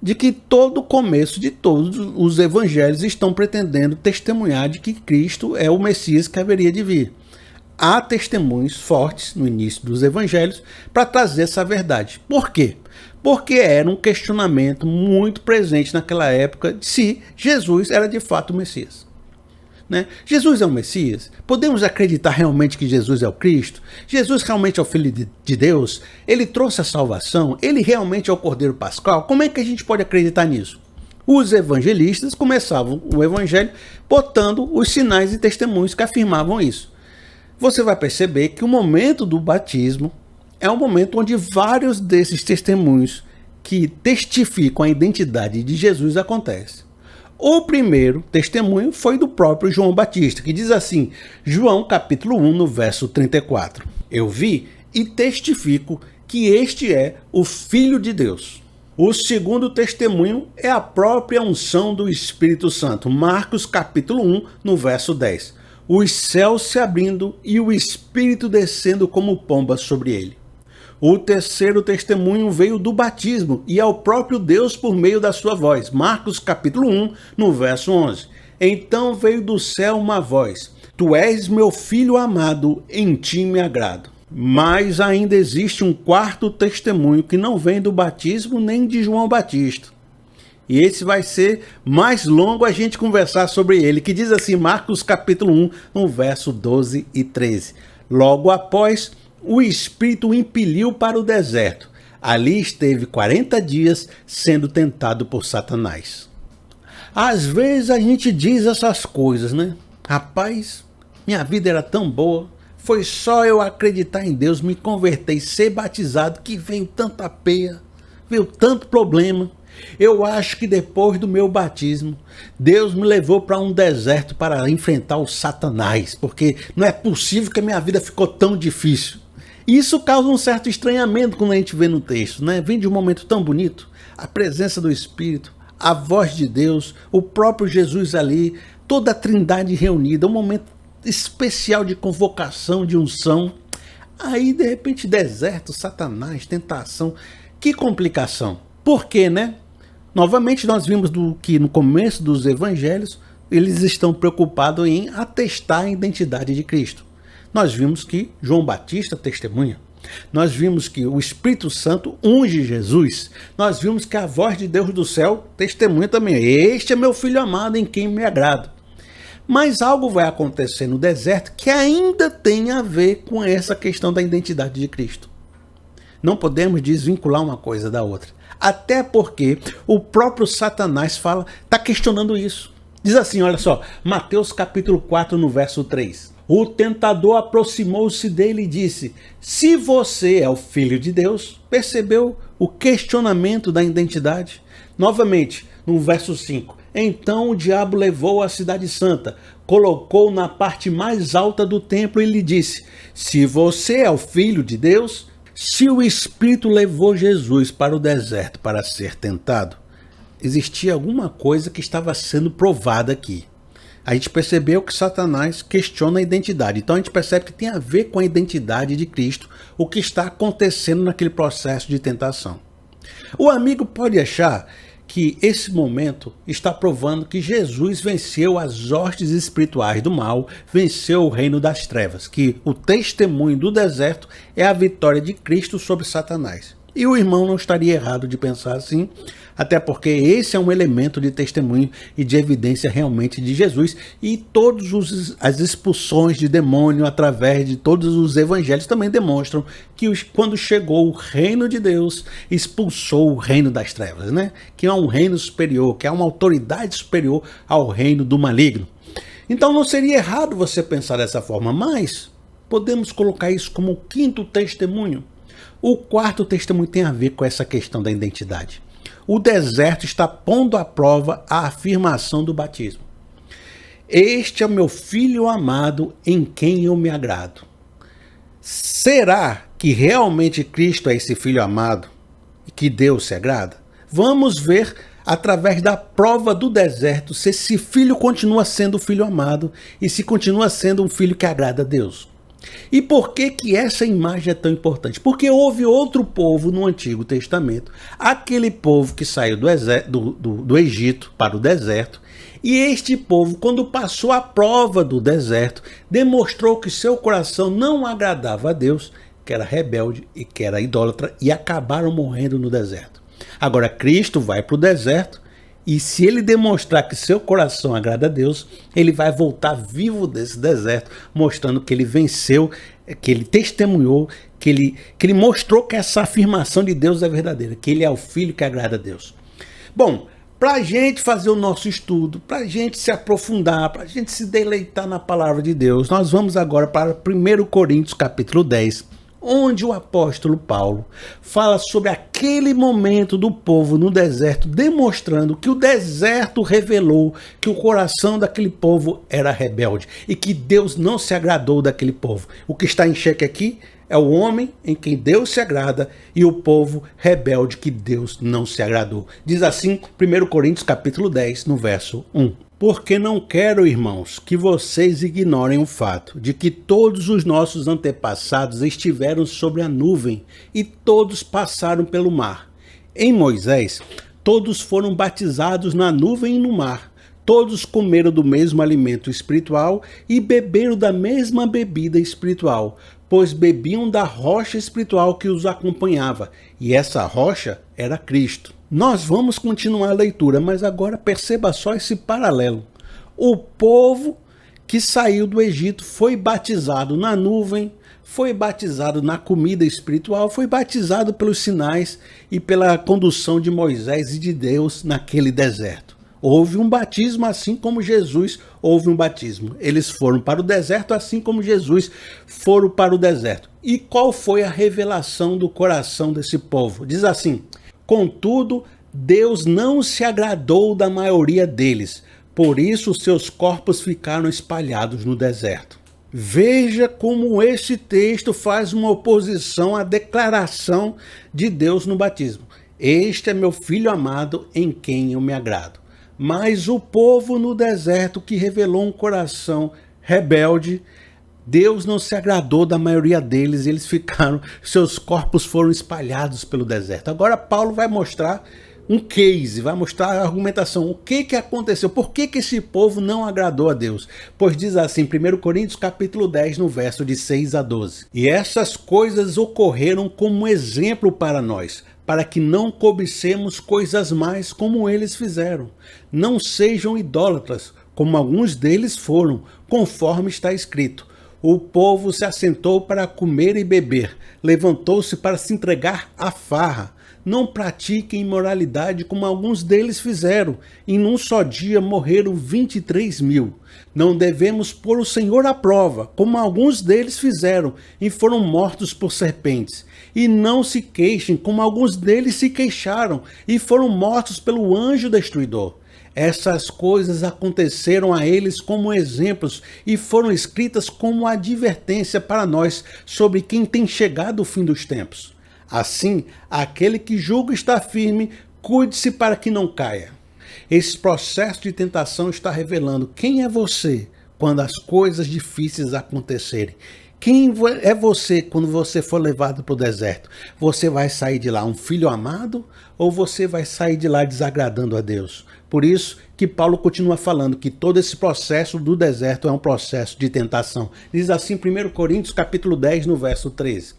de que todo o começo de todos os evangelhos estão pretendendo testemunhar de que Cristo é o Messias que haveria de vir. Há testemunhos fortes no início dos evangelhos para trazer essa verdade. Por quê? Porque era um questionamento muito presente naquela época de se Jesus era de fato o Messias. Né? Jesus é o Messias? Podemos acreditar realmente que Jesus é o Cristo? Jesus realmente é o Filho de Deus? Ele trouxe a salvação? Ele realmente é o Cordeiro Pascal? Como é que a gente pode acreditar nisso? Os evangelistas começavam o evangelho botando os sinais e testemunhos que afirmavam isso. Você vai perceber que o momento do batismo é um momento onde vários desses testemunhos que testificam a identidade de Jesus acontecem. O primeiro testemunho foi do próprio João Batista, que diz assim, João capítulo 1, no verso 34. Eu vi e testifico que este é o Filho de Deus. O segundo testemunho é a própria unção do Espírito Santo. Marcos capítulo 1, no verso 10. Os céus se abrindo e o Espírito descendo como pomba sobre ele. O terceiro testemunho veio do batismo e é o próprio Deus por meio da sua voz. Marcos capítulo 1, no verso 11. Então veio do céu uma voz. Tu és meu filho amado, em ti me agrado. Mas ainda existe um quarto testemunho que não vem do batismo nem de João Batista. E esse vai ser mais longo a gente conversar sobre ele, que diz assim, Marcos capítulo 1, no verso 12 e 13. Logo após, o Espírito o impeliu para o deserto. Ali esteve 40 dias sendo tentado por Satanás. Às vezes a gente diz essas coisas, né? Rapaz, minha vida era tão boa. Foi só eu acreditar em Deus, me converter e ser batizado que veio tanta peia, veio tanto problema. Eu acho que depois do meu batismo, Deus me levou para um deserto para enfrentar o Satanás, porque não é possível que a minha vida ficou tão difícil. E isso causa um certo estranhamento quando a gente vê no texto, né? Vem de um momento tão bonito, a presença do Espírito, a voz de Deus, o próprio Jesus ali, toda a trindade reunida, um momento especial de convocação, de unção. Aí, de repente, deserto, Satanás, tentação. Que complicação. Por quê, né? Novamente, nós vimos que no começo dos evangelhos, eles estão preocupados em atestar a identidade de Cristo. Nós vimos que João Batista testemunha. Nós vimos que o Espírito Santo unge Jesus. Nós vimos que a voz de Deus do céu testemunha também. Este é meu filho amado em quem me agrado. Mas algo vai acontecer no deserto que ainda tem a ver com essa questão da identidade de Cristo. Não podemos desvincular uma coisa da outra. Até porque o próprio Satanás está questionando isso. Diz assim, olha só, Mateus capítulo 4, no verso 3. O tentador aproximou-se dele e disse, se você é o Filho de Deus, percebeu o questionamento da identidade? Novamente, no verso 5, então o diabo levou a cidade santa, colocou na parte mais alta do templo e lhe disse, se você é o Filho de Deus, se o Espírito levou Jesus para o deserto para ser tentado, existia alguma coisa que estava sendo provada aqui. A gente percebeu que Satanás questiona a identidade. Então a gente percebe que tem a ver com a identidade de Cristo o que está acontecendo naquele processo de tentação. O amigo pode achar que esse momento está provando que Jesus venceu as hostes espirituais do mal, venceu o reino das trevas, que o testemunho do deserto é a vitória de Cristo sobre Satanás. E o irmão não estaria errado de pensar assim, até porque esse é um elemento de testemunho e de evidência realmente de Jesus, e todas as expulsões de demônio através de todos os evangelhos também demonstram que quando chegou o reino de Deus, expulsou o reino das trevas, né? Que é um reino superior, que é uma autoridade superior ao reino do maligno. Então não seria errado você pensar dessa forma, mas podemos colocar isso como o quinto testemunho. O quarto testemunho tem a ver com essa questão da identidade. O deserto está pondo à prova a afirmação do batismo. Este é o meu filho amado em quem eu me agrado. Será que realmente Cristo é esse filho amado e que Deus se agrada? Vamos ver através da prova do deserto se esse filho continua sendo o filho amado e se continua sendo um filho que agrada a Deus. E por que que essa imagem é tão importante? Porque houve outro povo no Antigo Testamento, aquele povo que saiu do Egito para o deserto, e este povo, quando passou a prova do deserto, demonstrou que seu coração não agradava a Deus, que era rebelde e que era idólatra, e acabaram morrendo no deserto. Agora Cristo vai para o deserto, e se ele demonstrar que seu coração agrada a Deus, ele vai voltar vivo desse deserto, mostrando que ele venceu, que ele testemunhou, que ele mostrou que essa afirmação de Deus é verdadeira, que ele é o Filho que agrada a Deus. Bom, para a gente fazer o nosso estudo, para a gente se aprofundar, para a gente se deleitar na palavra de Deus, nós vamos agora para 1 Coríntios capítulo 10, onde o apóstolo Paulo fala sobre aquele momento do povo no deserto, demonstrando que o deserto revelou que o coração daquele povo era rebelde e que Deus não se agradou daquele povo. O que está em xeque aqui é o homem em quem Deus se agrada e o povo rebelde que Deus não se agradou. Diz assim 1 Coríntios capítulo 10, no verso 1. Porque não quero, irmãos, que vocês ignorem o fato de que todos os nossos antepassados estiveram sobre a nuvem e todos passaram pelo mar. Em Moisés, todos foram batizados na nuvem e no mar. Todos comeram do mesmo alimento espiritual e beberam da mesma bebida espiritual, pois bebiam da rocha espiritual que os acompanhava, e essa rocha era Cristo. Nós vamos continuar a leitura, mas agora perceba só esse paralelo. O povo que saiu do Egito foi batizado na nuvem, foi batizado na comida espiritual, foi batizado pelos sinais e pela condução de Moisés e de Deus naquele deserto. Houve um batismo assim como Jesus houve um batismo. Eles foram para o deserto assim como Jesus foram para o deserto. E qual foi a revelação do coração desse povo? Diz assim: contudo, Deus não se agradou da maioria deles, por isso seus corpos ficaram espalhados no deserto. Veja como esse texto faz uma oposição à declaração de Deus no batismo. Este é meu filho amado em quem eu me agrado. Mas o povo no deserto que revelou um coração rebelde, Deus não se agradou da maioria deles, eles ficaram, seus corpos foram espalhados pelo deserto. Agora Paulo vai mostrar um case, vai mostrar a argumentação, o que aconteceu, por que esse povo não agradou a Deus. Pois diz assim, 1 Coríntios capítulo 10, no verso de 6 a 12. E essas coisas ocorreram como exemplo para nós, para que não cobicemos coisas mais como eles fizeram. Não sejam idólatras, como alguns deles foram, conforme está escrito. O povo se assentou para comer e beber, levantou-se para se entregar à farra. Não pratiquem imoralidade como alguns deles fizeram. Em um só dia morreram 23.000. Não devemos pôr o Senhor à prova, como alguns deles fizeram, e foram mortos por serpentes. E não se queixem, como alguns deles se queixaram, e foram mortos pelo anjo destruidor. Essas coisas aconteceram a eles como exemplos e foram escritas como advertência para nós sobre quem tem chegado o fim dos tempos. Assim, aquele que julga estar firme, cuide-se para que não caia. Esse processo de tentação está revelando quem é você quando as coisas difíceis acontecerem. Quem é você quando você for levado para o deserto? Você vai sair de lá um filho amado ou você vai sair de lá desagradando a Deus? Por isso que Paulo continua falando que todo esse processo do deserto é um processo de tentação. Diz assim 1 Coríntios capítulo 10, no verso 13.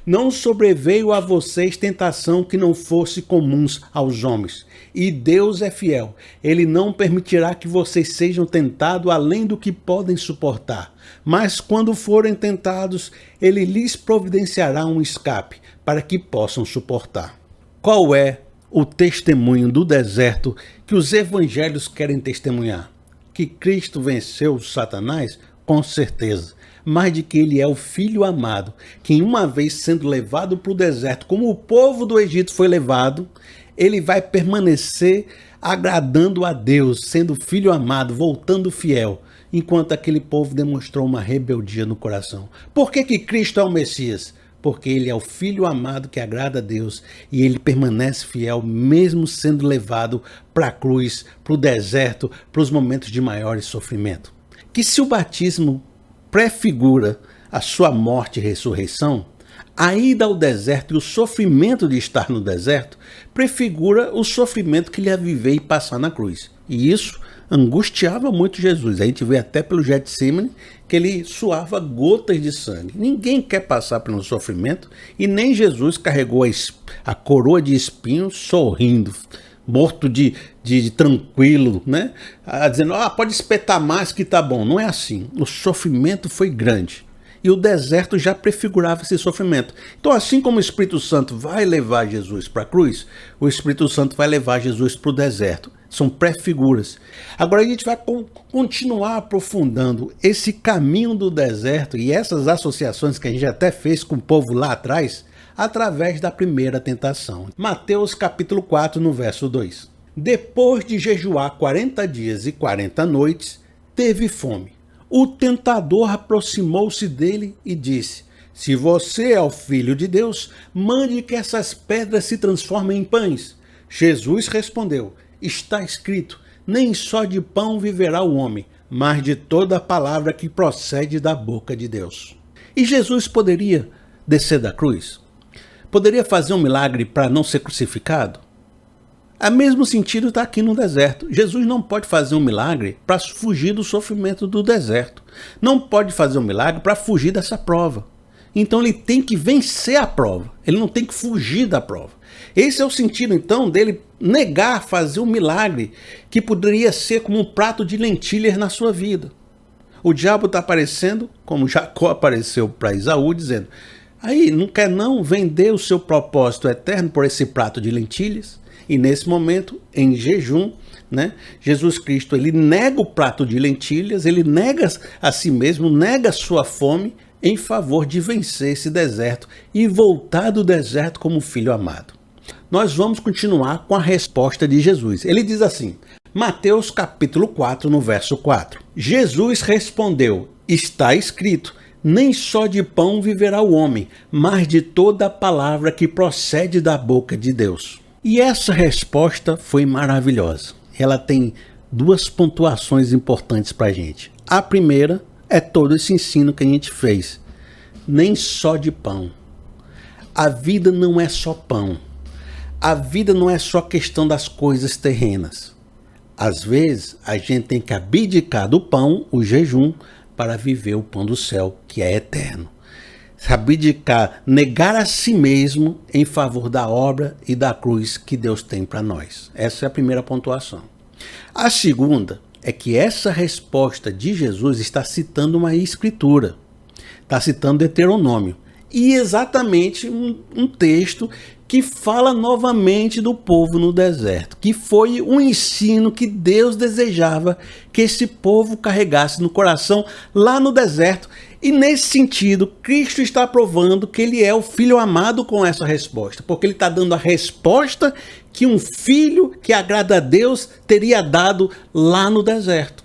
Não sobreveio a vocês tentação que não fosse comuns aos homens. E Deus é fiel. Ele não permitirá que vocês sejam tentados além do que podem suportar. Mas quando forem tentados, ele lhes providenciará um escape para que possam suportar. Qual é o testemunho do deserto que os evangelhos querem testemunhar? Que Cristo venceu Satanás? Com certeza. Mas de que ele é o filho amado, que uma vez sendo levado para o deserto, como o povo do Egito foi levado, ele vai permanecer agradando a Deus, sendo filho amado, voltando fiel, enquanto aquele povo demonstrou uma rebeldia no coração. Por que Cristo é o Messias? Porque ele é o filho amado que agrada a Deus e ele permanece fiel mesmo sendo levado para a cruz, para o deserto, para os momentos de maior sofrimento. Que se o batismo prefigura a sua morte e ressurreição, a ida ao deserto e o sofrimento de estar no deserto prefigura o sofrimento que ele ia viver e passar na cruz. E isso angustiava muito Jesus. A gente vê até pelo Getsemane que ele suava gotas de sangue. Ninguém quer passar por um sofrimento e nem Jesus carregou a coroa de espinhos sorrindo, morto de tranquilo, né? Dizendo, pode espetar mais que tá bom. Não é assim. O sofrimento foi grande. E o deserto já prefigurava esse sofrimento. Então, assim como o Espírito Santo vai levar Jesus para a cruz, o Espírito Santo vai levar Jesus para o deserto. São pré-figuras. Agora a gente vai continuar aprofundando esse caminho do deserto e essas associações que a gente até fez com o povo lá atrás, através da primeira tentação. Mateus capítulo 4, no verso 2. Depois de jejuar 40 dias e 40 noites, teve fome. O tentador aproximou-se dele e disse: se você é o Filho de Deus, mande que essas pedras se transformem em pães. Jesus respondeu: está escrito, nem só de pão viverá o homem, mas de toda a palavra que procede da boca de Deus. E Jesus poderia descer da cruz? Poderia fazer um milagre para não ser crucificado? O mesmo sentido está aqui no deserto. Jesus não pode fazer um milagre para fugir do sofrimento do deserto. Não pode fazer um milagre para fugir dessa prova. Então ele tem que vencer a prova. Ele não tem que fugir da prova. Esse é o sentido, então, dele negar fazer um milagre que poderia ser como um prato de lentilhas na sua vida. O diabo está aparecendo, como Jacó apareceu para Esaú, dizendo: aí, não quer não vender o seu propósito eterno por esse prato de lentilhas? E nesse momento, em jejum, né, Jesus Cristo, ele nega o prato de lentilhas, ele nega a si mesmo, nega a sua fome em favor de vencer esse deserto e voltar do deserto como filho amado. Nós vamos continuar com a resposta de Jesus. Ele diz assim, Mateus capítulo 4, no verso 4. Jesus respondeu: está escrito, nem só de pão viverá o homem, mas de toda a palavra que procede da boca de Deus. E essa resposta foi maravilhosa. Ela tem duas pontuações importantes para a gente. A primeira é todo esse ensino que a gente fez. Nem só de pão. A vida não é só pão. A vida não é só questão das coisas terrenas. Às vezes, a gente tem que abdicar do pão, o jejum, para viver o pão do céu, que é eterno. Abdicar, negar a si mesmo em favor da obra e da cruz que Deus tem para nós. Essa é a primeira pontuação. A segunda é que essa resposta de Jesus está citando uma escritura. Está citando Deuteronômio. E exatamente um texto que fala novamente do povo no deserto, que foi um ensino que Deus desejava que esse povo carregasse no coração lá no deserto. E nesse sentido, Cristo está provando que ele é o filho amado com essa resposta, porque ele está dando a resposta que um filho que agrada a Deus teria dado lá no deserto.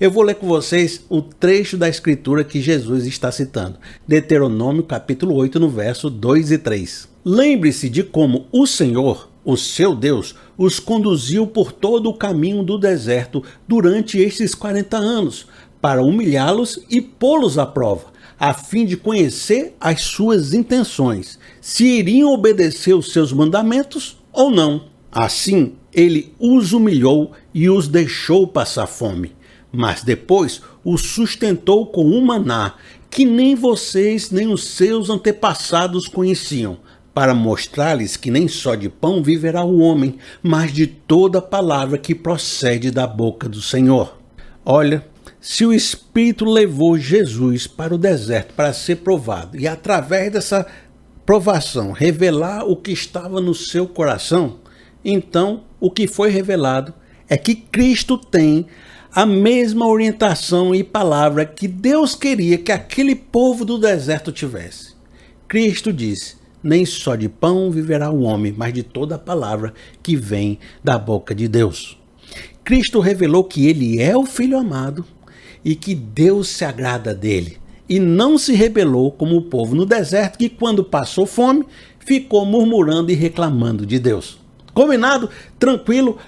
Eu vou ler com vocês o trecho da escritura que Jesus está citando. Deuteronômio capítulo 8, no verso 2 e 3. Lembre-se de como o Senhor, o seu Deus, os conduziu por todo o caminho do deserto durante estes 40 anos, para humilhá-los e pô-los à prova, a fim de conhecer as suas intenções, se iriam obedecer os seus mandamentos ou não. Assim, ele os humilhou e os deixou passar fome. Mas depois os sustentou com um maná, que nem vocês nem os seus antepassados conheciam, para mostrar-lhes que nem só de pão viverá o homem, mas de toda palavra que procede da boca do Senhor. Olha, se o Espírito levou Jesus para o deserto para ser provado, e através dessa provação revelar o que estava no seu coração, então o que foi revelado é que Cristo tem a mesma orientação e palavra que Deus queria que aquele povo do deserto tivesse. Cristo disse: nem só de pão viverá o homem, mas de toda a palavra que vem da boca de Deus. Cristo revelou que ele é o Filho amado e que Deus se agrada dele. E não se rebelou como o povo no deserto, que quando passou fome, ficou murmurando e reclamando de Deus. Combinado? Tranquilo?